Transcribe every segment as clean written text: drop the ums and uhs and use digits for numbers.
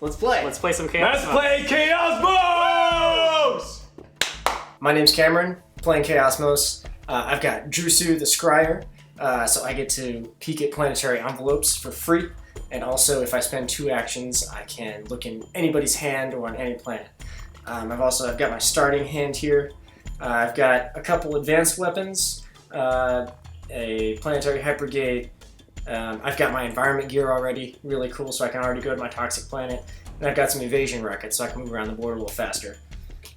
Let's play. Let's play some Chaosmos. Let's play Chaosmos! My name's Cameron, playing Chaosmos. I've got Drusu the Scryer, so I get to peek at planetary envelopes for free. And also, if I spend 2 actions, I can look in anybody's hand or on any planet. I've got my starting hand here. I've got a couple advanced weapons, a planetary hypergate. I've got my environment gear already, really cool, so I can already go to my toxic planet. And I've got some evasion rockets, so I can move around the board a little faster.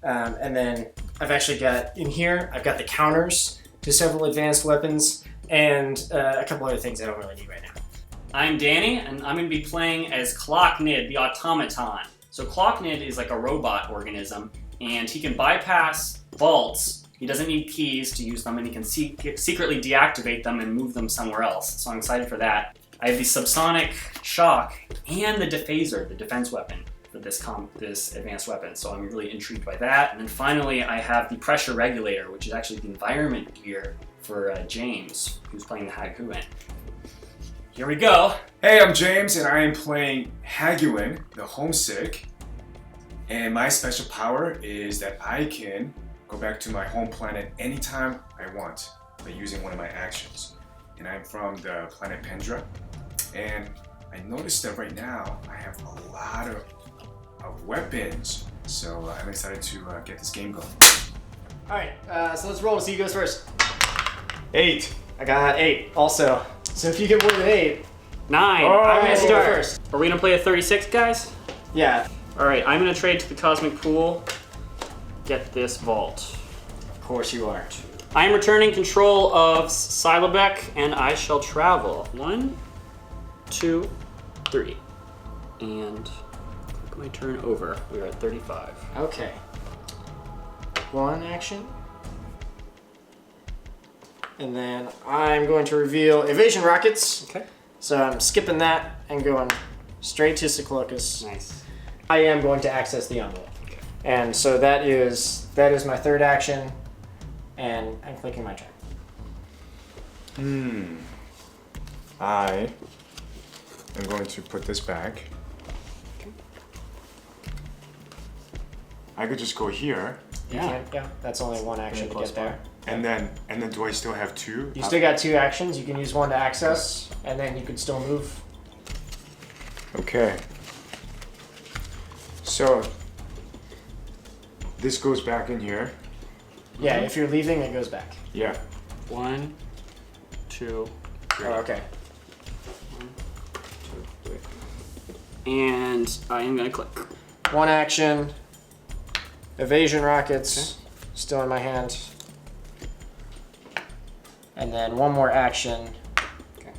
And then I've actually got, in here, I've got the counters to several advanced weapons, and a couple other things I don't really need right now. I'm Danny, and I'm going to be playing as Clocknid, the automaton. So Clocknid is like a robot organism, and he can bypass vaults. He doesn't need keys to use them, and he can secretly deactivate them and move them somewhere else. So I'm excited for that. I have the subsonic shock and the dephaser, the defense weapon for this advanced weapon. So I'm really intrigued by that. And then finally, I have the pressure regulator, which is actually the environment gear for James, who's playing the Haguin. Here we go. Hey, I'm James, and I am playing Haguin, the Homesick. And my special power is that I can go back to my home planet anytime I want by using one of my actions. And I'm from the planet Pendra. And I noticed that right now I have a lot of weapons. So I'm excited to get this game going. Alright, so let's roll. So you goes first. 8. I got 8 also. So if you get more than 8, 9. Oh. I'm going to go start. first. Are we going to play a 36, guys? Yeah. All right, I'm going to trade to the Cosmic Pool. Get this vault. Of course you are. I am returning control of Silebec, and I shall travel. 1, 2, 3. And click my turn over. We are at 35. Okay. 1 action. And then I'm going to reveal evasion rockets. Okay. So I'm skipping that and going straight to Cyclocus. Nice. I am going to access the envelope. Okay. And so that is my 3rd action, and I'm clicking my turn. I am going to put this back. I could just go here. Yeah, that's only 1 action to get there. And then do I still have 2? You still got 2 actions. You can use 1 to access, and then you can still move. Okay. So this goes back in here. Yeah, if you're leaving, it goes back. Yeah. 1, 2, 3. Oh, okay. 1, 2, 3. And I am going to click. 1 action. Evasion rockets, still in my hand. And then 1 more action. Okay.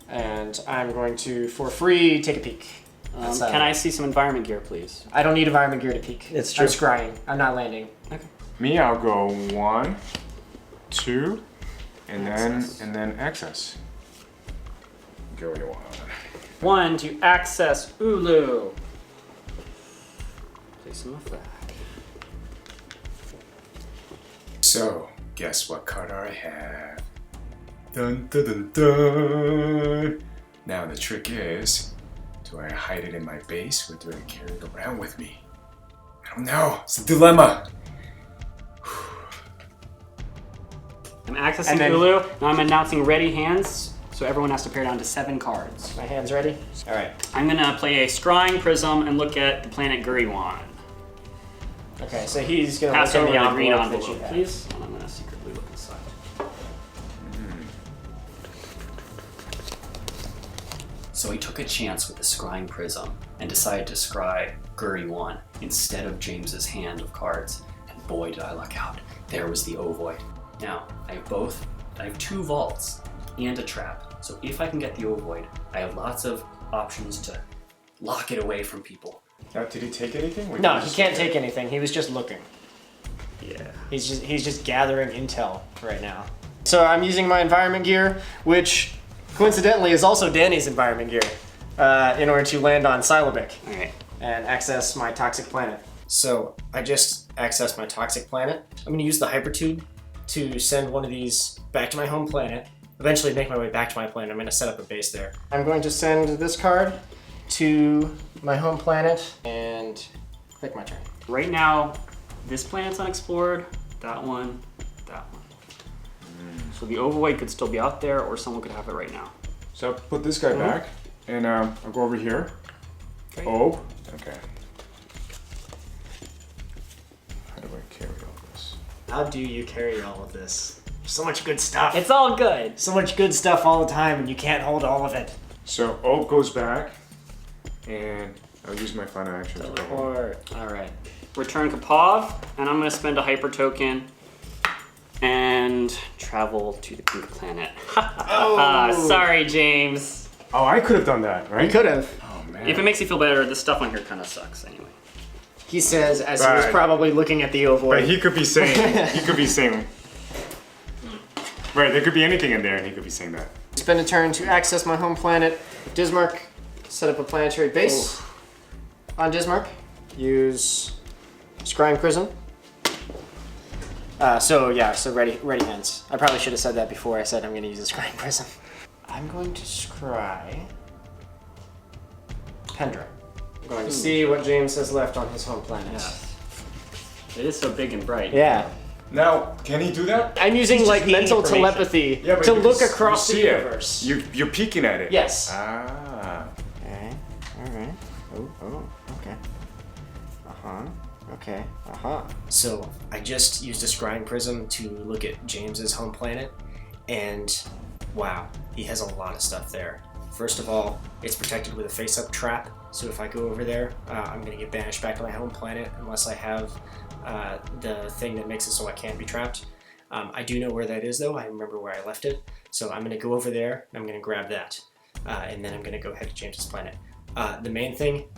And I'm going to, for free, take a peek. Can I see some environment gear, please? I don't need environment gear to peek. It's true. I'm scrying. I'm not landing. Okay. Me, I'll go 1, 2, and Access. then access. Go you want. 1 to access Ulu. Place him off that. So, guess what card I have? Dun dun dun dun. Now the trick is, do I hide it in my base or do I carry it around with me? I don't know. It's a dilemma. I'm accessing And then- Ulu. Now I'm announcing ready hands, so everyone has to pare down to 7 cards. My hand's ready? All right. I'm gonna play a Scrying Prism and look at the planet Guriwan. Okay, so he's going to Pass look over in the the green envelope that you envelope, have. please. And I'm gonna secretly look inside. So he took a chance with the Scrying Prism and decided to scry Guriwan instead of James's hand of cards. And boy, did I luck out. There was the ovoid. Now, I have 2 vaults and a trap. So if I can get the ovoid, I have lots of options to lock it away from people. Now, did he take anything? Or No, did he just can't look at take anything. He was just looking. Yeah. He's just gathering intel right now. So I'm using my environment gear, which coincidentally is also Danny's environment gear, in order to land on Silebec Alright. and access my toxic planet. So I just accessed my toxic planet. I'm going to use the hypertube to send one of these back to my home planet. Eventually make my way back to my planet. I'm going to set up a base there. I'm going to send this card to my home planet and click my turn. Right now, this planet's unexplored, that one, that one. So the ovoid could still be out there, or someone could have it right now. So I'll put this guy back, and I'll go over here. Okay. Oh, okay. How do I carry all this? How do you carry all of this? So much good stuff. It's all good. So much good stuff all the time, and you can't hold all of it. So O goes back, and I'll use my final action to go. All right. Return Kapov, and I'm gonna spend a hyper token and travel to the pink planet. Oh. Sorry, James. Oh, I could have done that, You right? could have. Oh man. If it makes you feel better, the stuff on here kind of sucks anyway. He says as he was Right. probably looking at the ovoid. But he could be saying, right, there could be anything in there, and he could be saying that. Spend a turn to access my home planet, Dismark. Set up a planetary base on Dismark. Use Scrying Prism. So ready hands. I probably should have said that before I said I'm going to use a Scrying Prism. I'm going to scry Pendra. I'm going to see what James has left on his home planet. Yeah. It is so big and bright. Yeah. Now, can he do that? I'm using He's just like gaining mental information. telepathy Yeah, but to you look can- across you the see it. universe. You're peeking at it. Yes. Ah. Okay. Alright. Oh, okay. Okay. So I just used a scrying prism to look at James's home planet, and wow, he has a lot of stuff there. First of all, it's protected with a face-up trap, so if I go over there, I'm gonna get banished back to my home planet unless I have the thing that makes it so I can't be trapped. I do know where that is though, I remember where I left it, so I'm gonna go over there, and I'm gonna grab that, and then I'm gonna go head to James's planet. The main thing,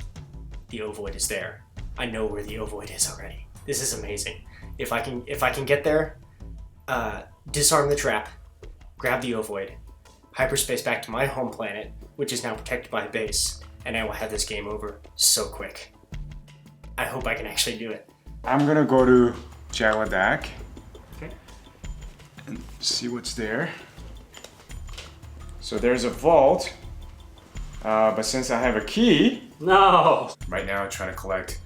the ovoid is there. I know where the ovoid is already. This is amazing. If I can get there, disarm the trap, grab the ovoid, hyperspace back to my home planet, which is now protected by a base, and I will have this game over so quick. I hope I can actually do it. I'm gonna go to Jawadak. Okay. And see what's there. So there's a vault, but since I have a key, No. right now I'm trying to collect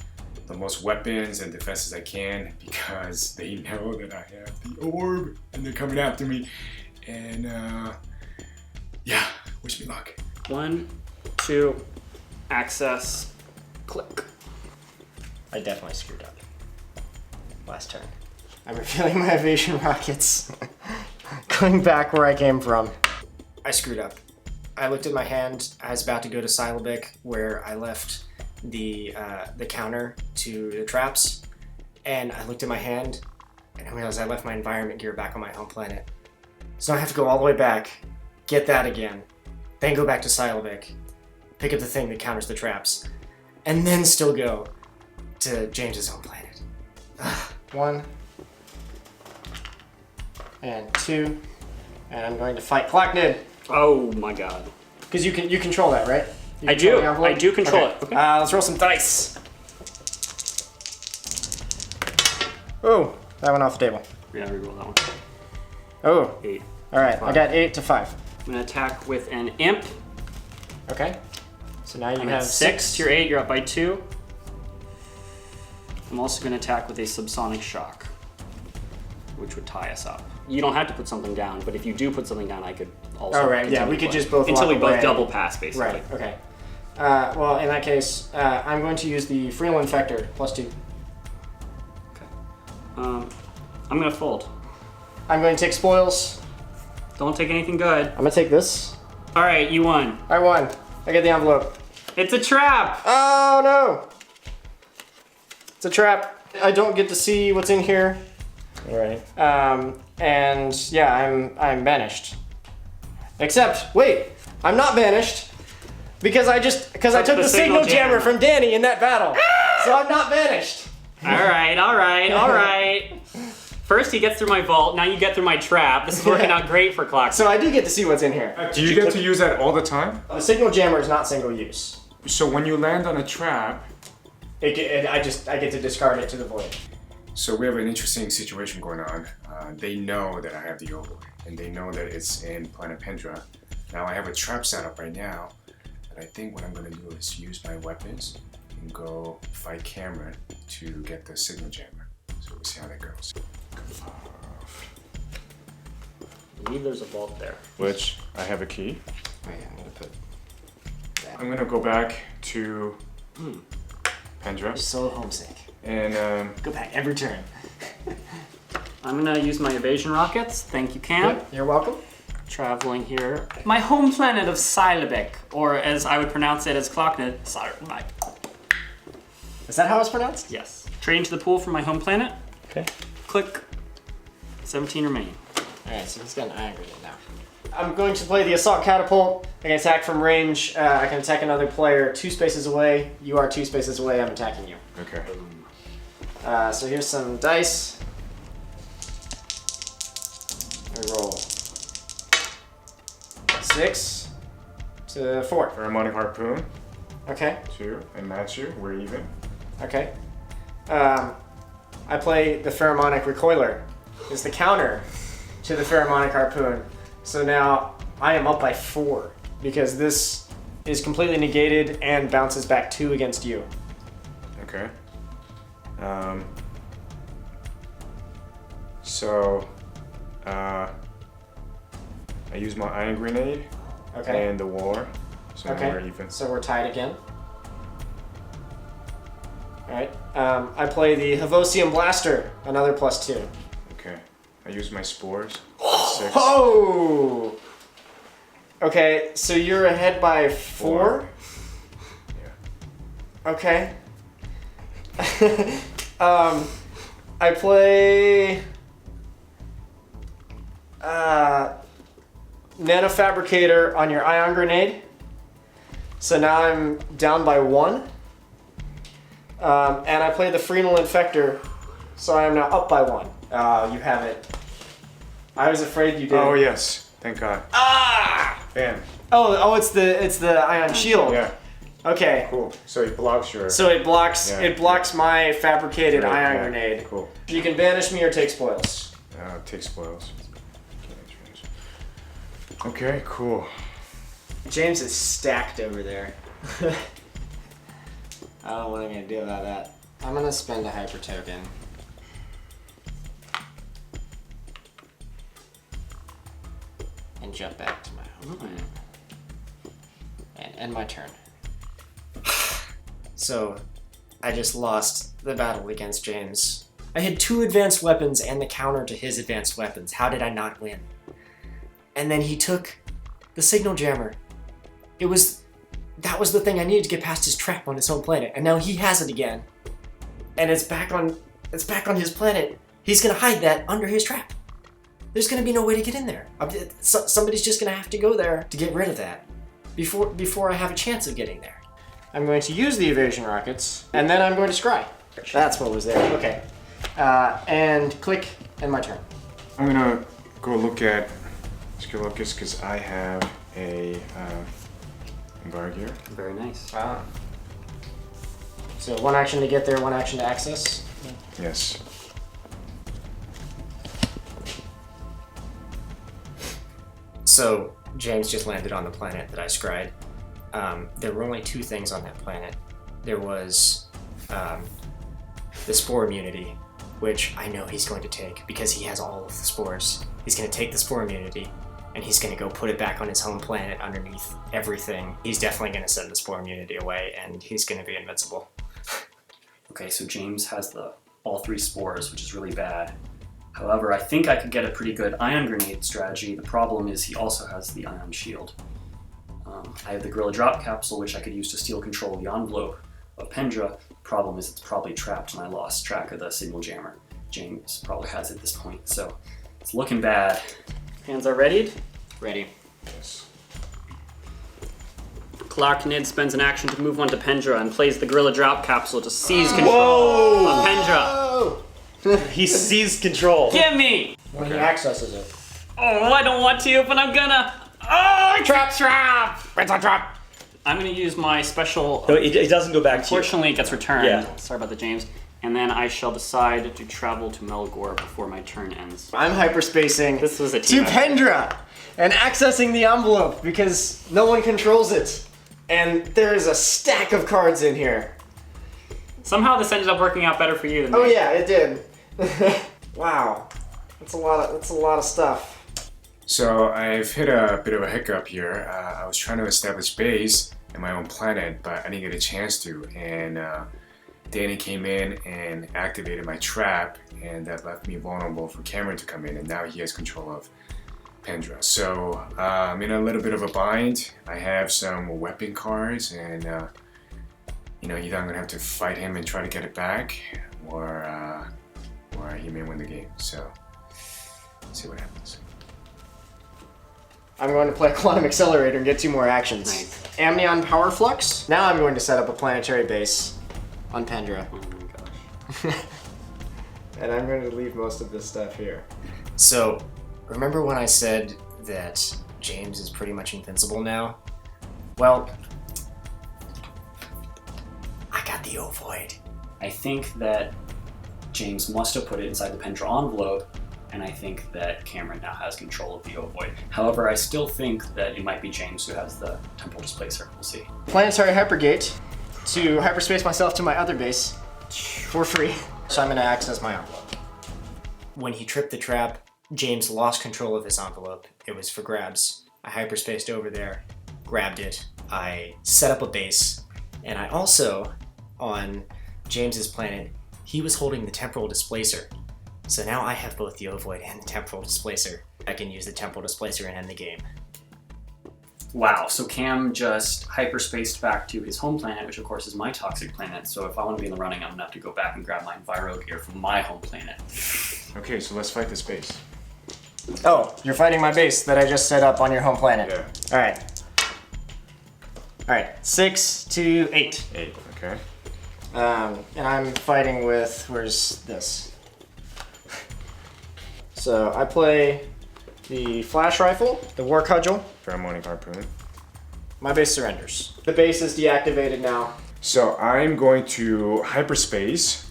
the most weapons and defenses I can because they know that I have the orb and they're coming after me. And yeah, wish me luck. 1, 2, access, click. I definitely screwed up. Last turn. I'm revealing my evasion rockets. Going back where I came from. I screwed up. I looked at my hand. I was about to go to Syllabic where I left the counter to the traps, and I looked at my hand and I realized I left my environment gear back on my home planet. So I have to go all the way back, get that again, then go back to Syllabic, pick up the thing that counters the traps, and then still go to James's home planet. 1 and 2, and I'm going to fight Clocknid. Oh my god. Because you control that, right? You I control do. the envelope? I do control Okay. it. Okay. Let's roll some dice. Oh, that went off the table. Yeah, reroll that one. Oh, 8. all right. I got 8 to 5. I'm gonna attack with an imp. Okay. So now you I'm have at 6 to your 8. You're up by 2. I'm also gonna attack with a subsonic shock, which would tie us up. You don't have to put something down, but if you do put something down, I could also. Oh, right. Yeah, we could just both until we walk both away. double pass, basically. Right. Okay. Well, in that case, I'm going to use the Freeland Infector +2. I'm gonna fold. I'm going to take spoils. Don't take anything good. I'm gonna take this. All right, you won. I won. I get the envelope. It's a trap. Oh no! It's a trap. I don't get to see what's in here. Right. And yeah, I'm banished. Except, wait, I'm not banished because I took the signal jammer from Danny in that battle. So I'm not banished. All right. First he gets through my vault, now you get through my trap. This is working out great for Clock. So I do get to see what's in here. Do you get to use that all the time? The signal jammer is not single use. So when you land on a trap, I get to discard it to the void. so we have an interesting situation going on. They know that I have the ovoid, and they know that it's in Planet Pendra. Now I have a trap set up right now, and I think what I'm gonna do is use my weapons and go fight Cameron to get the signal jammer. So we'll see how that goes. I believe there's a vault there. Which I have a key. Oh yeah, I'm gonna put that. I'm gonna go back to I'm Pendra so homesick. and Go back every turn. I'm gonna use my evasion rockets. Thank you, Cam. Yep, you're welcome. Traveling here. My home planet of Silabek, or as I would pronounce it as Clocknet, Silabek. Is that how it's pronounced? Yes. Trade into the pool from my home planet. Okay. Click. 17 remaining. Alright, so he's got an iron grenade now. I'm going to play the assault catapult. I can attack from range. I can attack another player 2 spaces away. You are 2 spaces away. I'm attacking you. okay. So here's some dice. We roll 6 to 4. Pheromonic harpoon. Okay. 2 and match you. We're even. Okay. I play the pheromonic recoiler. It's the counter to the pheromonic harpoon. So now I am up by 4 because this is completely negated and bounces back 2 against you. Okay. So I use my iron grenade Okay. and the war. So now we're Okay. even. So we're tied again. Alright. I play the Havosium Blaster, another +2. Okay. I use my spores. 6. Oh! Okay, so you're ahead by 4? Yeah. Okay. I play Nanofabricator on your ion grenade. So now I'm down by 1. And I play the Frenal Infector, so I am now up by 1. You have it. I was afraid you did. Oh yes. Thank God. Ah! Bam. Oh, it's the ion shield. Yeah. Okay. Cool. So it blocks your. So it blocks Yeah. my fabricated Right, ion yeah. grenade. Cool. You can banish me or take spoils. Take spoils. Okay. Cool. James is stacked over there. I don't know what I'm gonna do about that. I'm gonna spend a hyper token. And jump back to my home planet. And end my turn. So, I just lost the battle against James. I had 2 advanced weapons and the counter to his advanced weapons. How did I not win? And then he took the signal jammer. That was the thing I needed to get past his trap on his home planet, and now he has it again. And it's back on his planet. He's gonna hide that under his trap. There's gonna be no way to get in there. Somebody's just gonna have to go there to get rid of that before I have a chance of getting there. I'm going to use the evasion rockets, and then I'm going to scry. That's what was there. Okay. And click, and my turn. I'm gonna go look at Skilocus because I have a guard here. Very nice. Wow. So 1 action to get there, 1 action to access. Yes. So James just landed on the planet that I scried. There were only 2 things on that planet. There was the spore immunity, which I know he's going to take because he has all of the spores. He's going to take the spore immunity and he's going to go put it back on his home planet underneath everything. He's definitely going to send the spore immunity away and he's going to be invincible. Okay, so James has all 3 spores, which is really bad. However, I think I could get a pretty good ion grenade strategy. The problem is he also has the ion shield. I have the Gorilla Drop Capsule, which I could use to steal control of the envelope of Pendra. Problem is it's probably trapped and I lost track of the signal jammer. James probably has it at this point, so it's looking bad. Hands are readied? Ready. Yes. Clark Nid spends an action to move on to Pendra and plays the Gorilla Drop Capsule to seize control of Pendra. He seized control. Give me! When he accesses it. Oh, I don't want to, but I'm gonna. Oh, trap! It's a trap! I'm gonna use my special. No, it doesn't go back to you. Fortunately, it gets returned. Yeah. Sorry about that, James. And then I shall decide to travel to Melgor before my turn ends. I'm hyperspacing This was a to team effort. Pendra and accessing the envelope because no one controls it. And there's a stack of cards in here. Somehow this ended up working out better for you than Oh me. yeah, it did. Wow, that's a lot of stuff. So I've hit a bit of a hiccup here. I was trying to establish base in my own planet, but I didn't get a chance to. And Danny came in and activated my trap, and that left me vulnerable for Cameron to come in, and now he has control of Pendra. So I'm in a little bit of a bind. I have some weapon cards, and you know, either I'm gonna have to fight him and try to get it back, or he may win the game. So let's see what happens. I'm going to play Quantum Accelerator and get 2 more actions. Nice. Amnion Power Flux. Now I'm going to set up a planetary base on Pendra. Oh my gosh. And I'm going to leave most of this stuff here. So, remember when I said that James is pretty much invincible now? Well, I got the ovoid. I think that James must have put it inside the Pendra envelope, and I think that Cameron now has control of the ovoid. However, I still think that it might be James who has the temporal displacer. We'll see. Planetary Hypergate to hyperspace myself to my other base for free. So I'm going to access my envelope. When he tripped the trap, James lost control of his envelope. It was for grabs. I hyperspaced over there, grabbed it. I set up a base, and I also, on James's planet, he was holding the temporal displacer. So now I have both the ovoid and the temporal displacer. I can use the temporal displacer and end the game. Wow, so Cam just hyperspaced back to his home planet, which of course is my toxic planet. So if I want to be in the running, I'm gonna have to go back and grab my Enviro gear from my home planet. Okay, so let's fight this base. Oh, you're fighting my base that I just set up on your home planet. Yeah. All right, 6 to 8. 8, okay. And I'm fighting with, where's this? So I play the flash rifle, the war cudgel. Pheromoning harpoon. My base surrenders. The base is deactivated now. So I'm going to hyperspace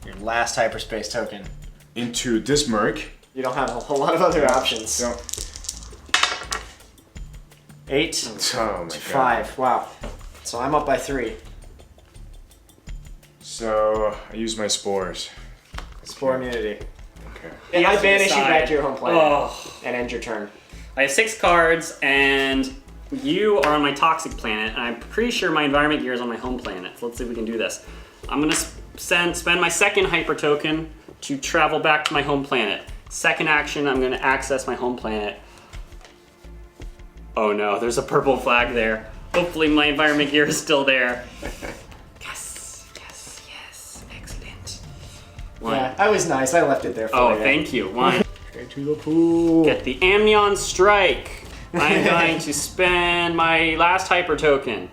Your last hyperspace token. into this merc. You don't have a whole lot of other options. So, 8 oh my to god. 5. Wow. So I'm up by 3. So I use my spores. Spore immunity. Okay. And You I have to banish you decide. back to your home planet Oh. and end your turn. I have 6 cards, and you are on my toxic planet, and I'm pretty sure my environment gear is on my home planet. So let's see if we can do this. I'm gonna spend my second hyper token to travel back to my home planet. Second action, I'm gonna access my home planet. Oh no, there's a purple flag there. Hopefully my environment gear is still there. Yes, yes, yes, excellent. One. Yeah, I was nice. I left it there for Oh, you. thank you. One. Straight to the pool. Get the Amnion Strike. I'm going to spend my last hyper token.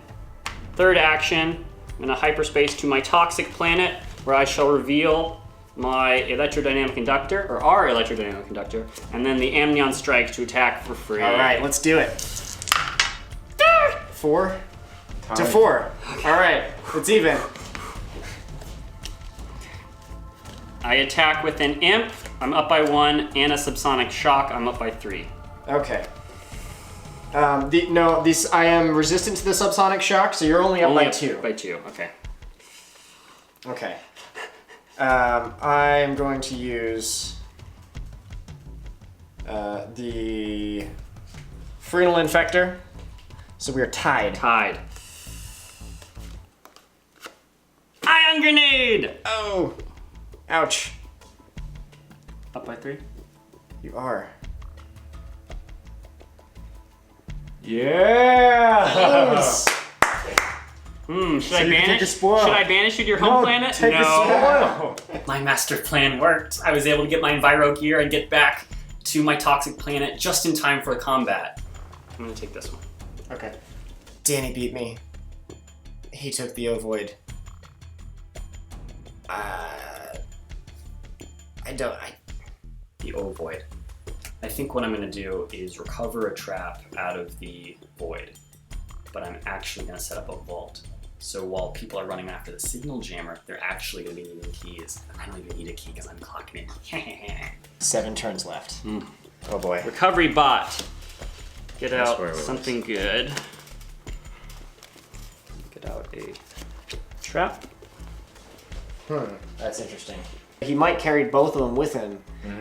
Third action, I'm going to hyperspace to my toxic planet, where I shall reveal my electrodynamic conductor, or our electrodynamic conductor, and then the Amnion Strike to attack for free. All right, let's do it. 4 to Time. 4. All right, it's even. I attack with an Imp. I'm up by 1, and a Subsonic Shock. I'm up by 3. Okay. I am resistant to the subsonic shock, so you're only up by 2. By 2, okay. Okay. I'm going to use the Frenal Infector. So we are tied. Tied. Ion Grenade! Oh! Ouch. Up by 3. You are. Yeah! Yes. Should I you can banish? take a spoil. Should I banish you to your home planet? Take a spoil. My master plan worked. I was able to get my Enviro gear and get back to my toxic planet just in time for the combat. I'm gonna take this one. Okay. Danny beat me. He took the ovoid. The ovoid. I think what I'm gonna do is recover a trap out of the void, but I'm actually gonna set up a vault. So while people are running after the signal jammer, they're actually gonna be needing keys. I don't even need a key because I'm clocking in. 7 turns left. Oh boy. Recovery bot. Get That's out where it was. something good. trap. That's interesting. He might carry both of them with him,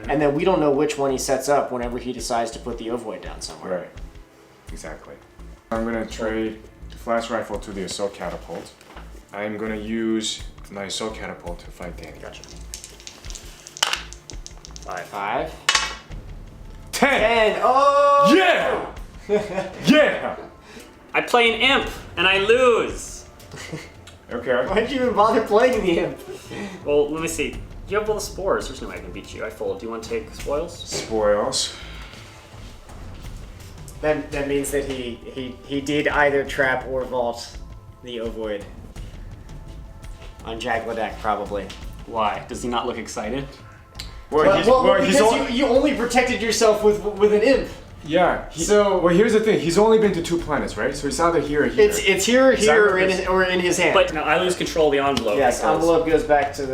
and then we don't know which one he sets up whenever he decides to put the ovoid down somewhere. Right. Exactly. I'm gonna trade the flash rifle to the assault catapult. I'm gonna use my assault catapult to fight Danny. Gotcha. 5. 10! 10! Oh! Yeah! Yeah! I play an imp and I lose. Okay. Why'd you even bother playing the imp? Well, let me see. You have all the spores. There's no way I can beat you. I fold. Do you want to take spoils? Spoils. That means that he did either trap or vault the ovoid. On Jagladak, probably. Why? Does he not look excited? Because you only protected yourself with an imp. Yeah. So here's the thing. He's only been to 2 planets, right? So it's either here or here. it's here, or in his hand. But now I lose control of the envelope. Yes, because- envelope goes back to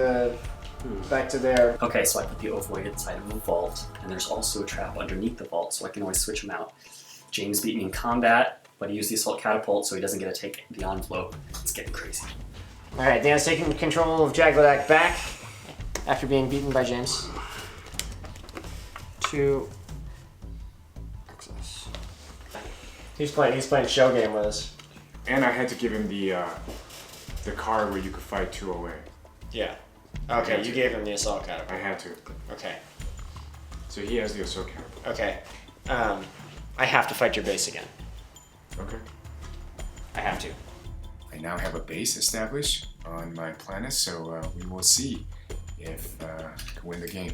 there. Okay, so I put the ovoid inside of the vault, and there's also a trap underneath the vault, so I can always switch them out. James beat me in combat, but he used the assault catapult, so he doesn't get to take the envelope. It's getting crazy. All right, Dan's taking control of Jagladak back after being beaten by James. 2. Access. He's playing show game with us. And I had to give him the card where you could fight 2 away. Yeah. Okay, you gave him the assault catapult. I had to. Okay. So he has the assault catapult. Okay. I have to fight your base again. Okay. I have to. I now have a base established on my planet, so we will see if I can win the game.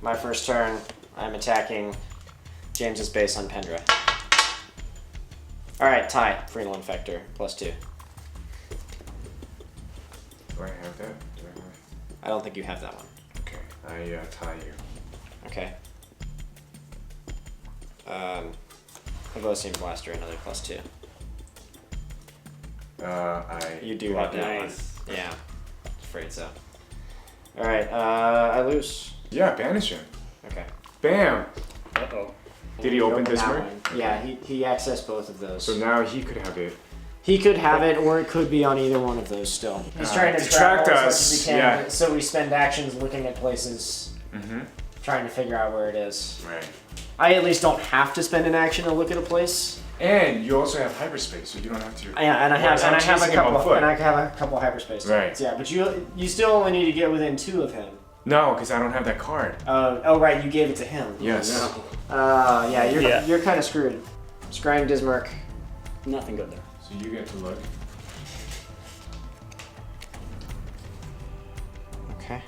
My first turn, I'm attacking James's base on Pendra. Alright, tie. Freeland Infector, +2. Do I have that? Do I have... I don't think you have that one. Okay, I tie you. Okay. Avosian Blaster, another +2. You do have that one. Yeah, afraid so. Alright, I lose. Yeah, banish him. Okay. Bam! Uh-oh. Did he open that Dismurk? one. Yeah, he accessed both of those. So now he could have it. He could have it, or it could be on either one of those still. He's trying to distract track us, as we can, yeah. so we spend actions looking at places, Mm-hmm. trying to figure out where it is. Right. I at least don't have to spend an action to look at a place. And you also have hyperspace, so you don't have to. Yeah, and I have chasing him on foot. a couple hyperspace Right. targets. Yeah, but you still only need to get within 2 of him. No, because I don't have that card. Oh right, you gave it to him. Yes. Yeah, you're kind of screwed. Scrying Dismurk. Nothing good there. So you get to look. Okay.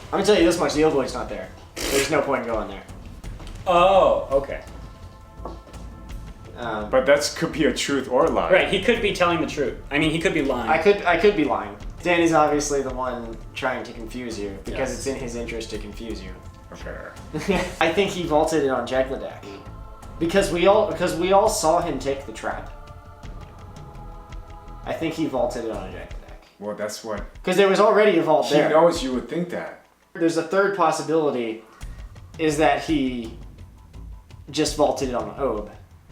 I'm gonna tell you this much: the ovoid's not there. There's no point in going there. Oh, okay. But that could be a truth or a lie. Right, he could be telling the truth. I mean, he could be lying. I could be lying. Danny's obviously the one trying to confuse you because Yes. it's in his interest to confuse you. Okay. I think he vaulted it on Jagladak because we all saw him take the trap. I think he vaulted it on Jagladak Well, that's what because there was already a vault he there. knows. You would think that. There's a third possibility, is that he just vaulted it on Ob.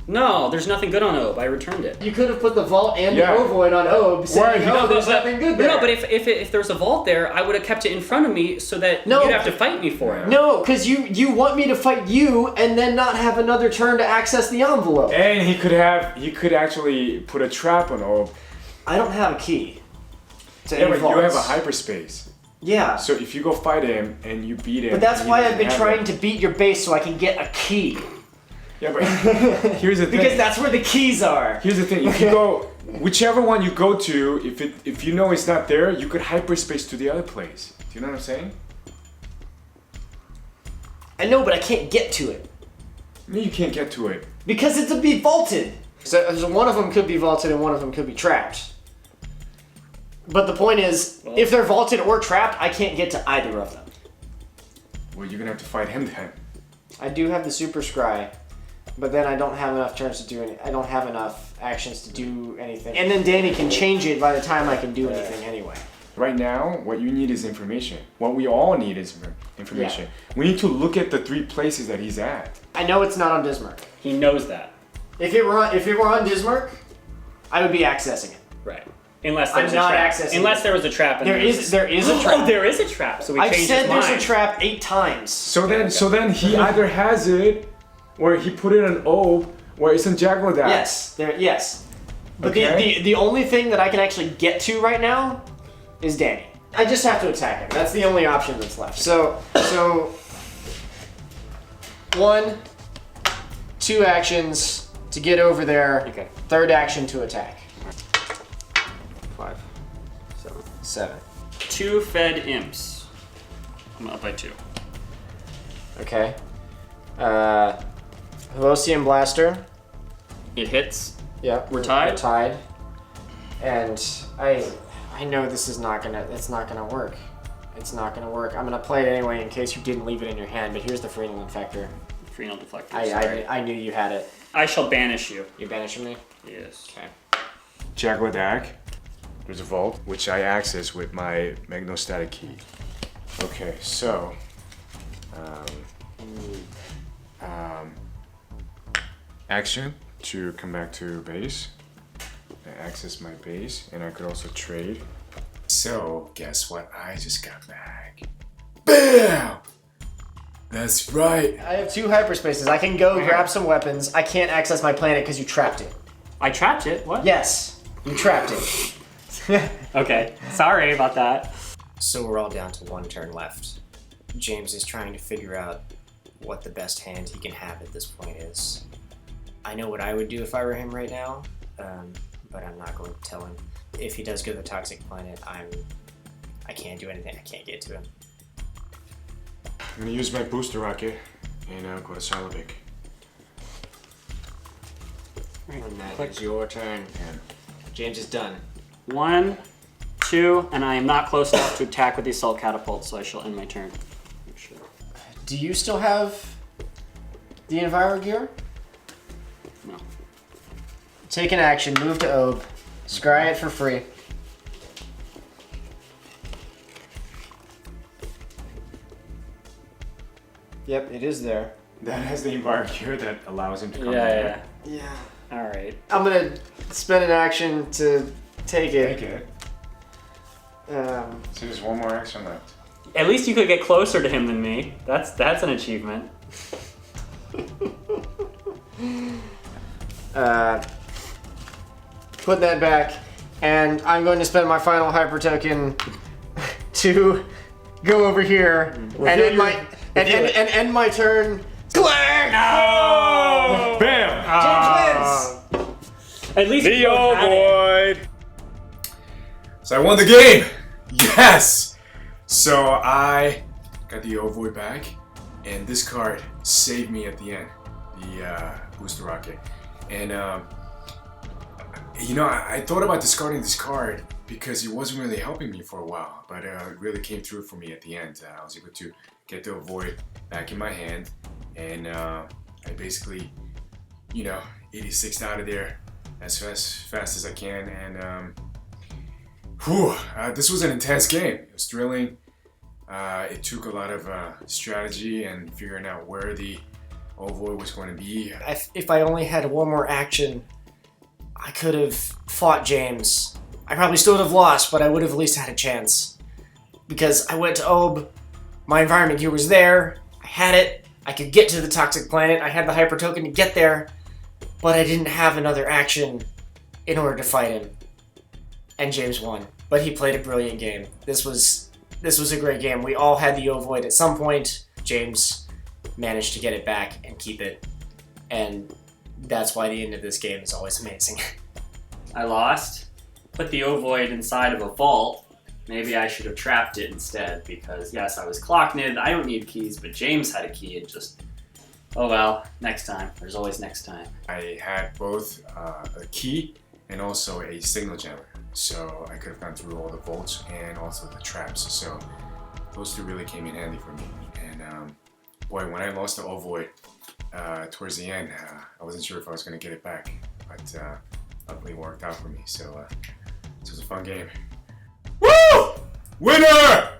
No, there's nothing good on Ob. I returned it. You could have put the vault and Yeah. the ovoid on Ob, saying, Right. "Oh, there's nothing good there." No, but if there's a vault there, I would have kept it in front of me so that No. you'd have to fight me for it. No, because you want me to fight you and then not have another turn to access the envelope. And he could actually put a trap on Orb. I don't have a key. To Yeah, any but you have a vaults. hyperspace. Yeah. So if you go fight him and you beat him. But that's and he why I've doesn't been have trying it- to beat your base so I can get a key. Yeah, but here's the thing. Because that's where the keys are. Here's the thing. If you go, whichever one you go to, if you know it's not there, you could hyperspace to the other place. Do you know what I'm saying? I know, but I can't get to it. No, you can't get to it. Because it's a be vaulted. So one of them could be vaulted and one of them could be trapped. But the point is, if they're vaulted or trapped, I can't get to either of them. Well, you're gonna have to fight him then. I do have the super scry, but then I don't have enough turns to do any. I don't have enough actions to do anything. And then Danny can change it by the time I can do anything anyway. Right now, what you need is information. What we all need is information. Yeah. We need to look at the 3 places that he's at. I know it's not on Dismurk. He knows that. If it were on Dismurk, I would be accessing it. Right. Unless there I'm was a not trap. accessing Unless it. there was a trap. There is a trap. Oh, there is a trap. So we I've changed said his there's mind. a trap 8 times. So then he either has it, or he put it in Ob, or it's in Jaguar Dack. Yes. But Okay. the only thing that I can actually get to right now is Danny. I just have to attack him. That's the only option that's left. So 1, 2 actions to get over there. Okay. 3rd action to attack. 5, 7. 2 fed imps. I'm up by 2. Okay. Velocium Blaster. It hits. Yeah. We're tied? We're tied. And I know it's not gonna work. It's not gonna work. I'm gonna play it anyway in case you didn't leave it in your hand, but here's the Frenal Infector. Frenal Deflector. I knew you had it. I shall banish you. You banishing me? Yes. Okay. Jaguar Dack. There's a vault, which I access with my Magnostatic key. Okay, so action to come back to base. I access my base, and I could also trade. So, guess what I just got back? BAM! That's right. I have 2 hyperspaces. I can go grab some weapons. I can't access my planet because you trapped it. I trapped it. What? Yes, you trapped it. Okay. Sorry about that. So we're all down to 1 turn left. James is trying to figure out what the best hand he can have at this point is. I know what I would do if I were him right now, but I'm not going to tell him. If he does go to the toxic planet, I can't do anything. I can't get to him. I'm gonna use my booster rocket and go to Salavik. And that is your turn. And James is done. 1, 2, and I am not close enough to attack with the assault catapult, so I shall end my turn. Sure. Do you still have the Enviro gear? No. Take an action, move to Ob, scry it for free. Yep, it is there. that has the environment here that allows him to come Yeah. back. Yeah. All right. I'm gonna spend an action to take it. Take it. Um, So there's 1 more action left. At least you could get closer to him than me. That's an achievement. put that back, and I'm going to spend my final hyper token to go over here and end my turn. Clang! No! Bam! James wins. At least The we both had it. ovoid! So I won the game! Yes! So I got the ovoid back, and this card saved me at the end. The booster rocket. And you know, I thought about discarding this card because it wasn't really helping me for a while, but it really came through for me at the end. I was able to get the ovoid back in my hand, and I basically, you know, 86'd out of there as fast as I can. And this was an intense game. It was thrilling. It took a lot of strategy and figuring out where the ovoid was going to be. If I only had 1 more action, I could have fought James. I probably still would have lost, but I would have at least had a chance. Because I went to Ob, my environment gear was there, I had it, I could get to the toxic planet, I had the hyper token to get there, but I didn't have another action in order to fight him. And James won. But he played a brilliant game. This was a great game. We all had the ovoid at some point. James managed to get it back and keep it. And that's why the end of this game is always amazing. I lost. Put the ovoid inside of a vault. Maybe I should have trapped it instead because, yes, I was clock knitted. I don't need keys, but James had a key. It just, oh well, next time. There's always next time. I had both a key and also a signal jammer, so I could have gone through all the vaults and also the traps. So those 2 really came in handy for me. And boy, when I lost the ovoid towards the end, I wasn't sure if I was going to get it back, but luckily it worked out for me. So it was a fun game. Woo! Winner!